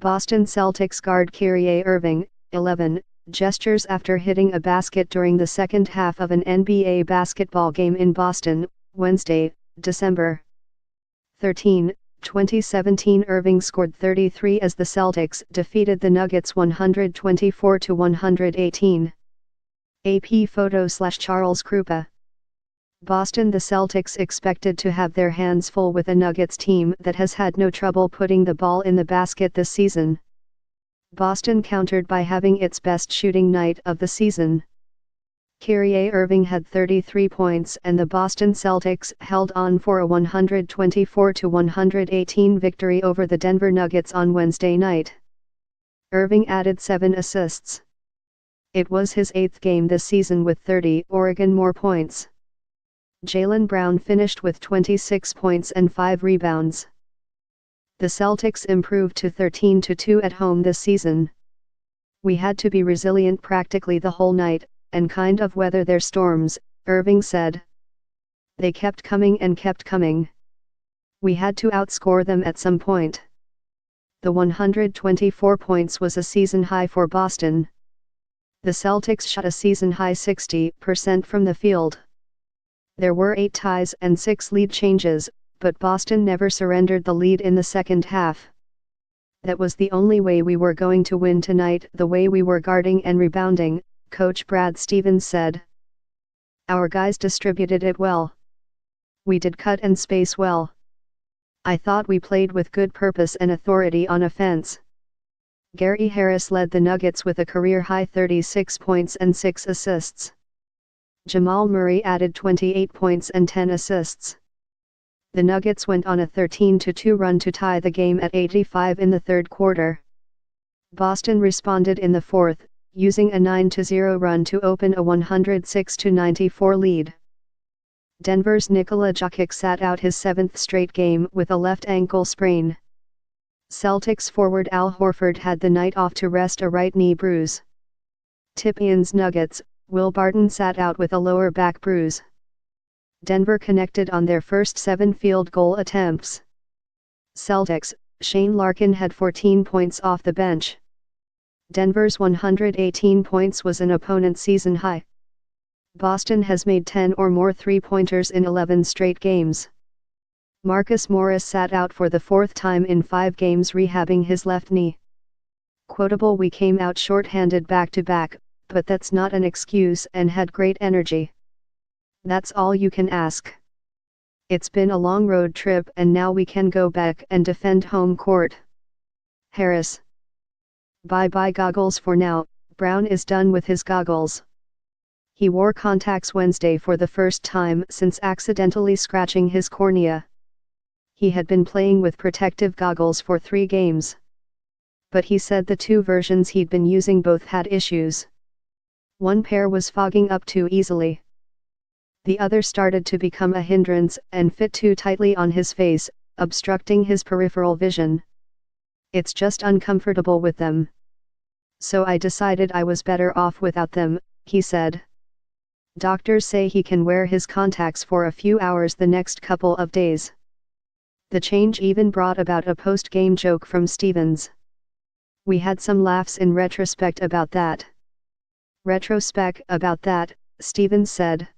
Boston Celtics guard Kyrie Irving, 11, gestures after hitting a basket during the second half of an NBA basketball game in Boston, Wednesday, December 13, 2017. Irving scored 33 as the Celtics defeated the Nuggets 124-118. AP photo/Charles Krupa. Boston. The Celtics expected to have their hands full with a Nuggets team that has had no trouble putting the ball in the basket this season. Boston countered by having its best shooting night of the season. Kyrie Irving had 33 points and the Boston Celtics held on for a 124-118 victory over the Denver Nuggets on Wednesday night. Irving added 7 assists. It was his 8th game this season with 30 or more points. Jaylen Brown finished with 26 points and 5 rebounds. The Celtics improved to 13-2 at home this season. We had to be resilient practically the whole night, and kind of weather their storms, Irving said. They kept coming and kept coming. We had to outscore them at some point. The 124 points was a season high for Boston. The Celtics shot a season high 60% from the field. There were 8 ties and 6 lead changes, but Boston never surrendered the lead in the second half. That was the only way we were going to win tonight, the way we were guarding and rebounding, Coach Brad Stevens said. Our guys distributed it well. We did cut and space well. I thought we played with good purpose and authority on offense. Gary Harris led the Nuggets with a career-high 36 points and 6 assists. Jamal Murray added 28 points and 10 assists. The Nuggets went on a 13-2 run to tie the game at 85 in the third quarter. Boston responded in the fourth, using a 9-0 run to open a 106-94 lead. Denver's Nikola Jokic sat out his 7th straight game with a left ankle sprain. Celtics forward Al Horford had the night off to rest a right knee bruise. Tip-ins Nuggets, Will Barton sat out with a lower back bruise. Denver connected on their first 7 field goal attempts. Celtics, Shane Larkin had 14 points off the bench. Denver's 118 points was an opponent's season high. Boston has made 10 or more three-pointers in 11 straight games. Marcus Morris sat out for the 4th time in 5 games rehabbing his left knee. Quotable: we came out short-handed back-to-back, but that's not an excuse, and had great energy. That's all you can ask. It's been a long road trip and now we can go back and defend home court. Harris. Bye-bye goggles for now. Brown is done with his goggles. He wore contacts Wednesday for the first time since accidentally scratching his cornea. He had been playing with protective goggles for 3 games. But he said the 2 versions he'd been using both had issues. One pair was fogging up too easily. The other started to become a hindrance and fit too tightly on his face, obstructing his peripheral vision. It's just uncomfortable with them. So I decided I was better off without them, he said. Doctors say he can wear his contacts for a few hours the next couple of days. The change even brought about a post-game joke from Stevens. We had some laughs in retrospect about that. Stevens said.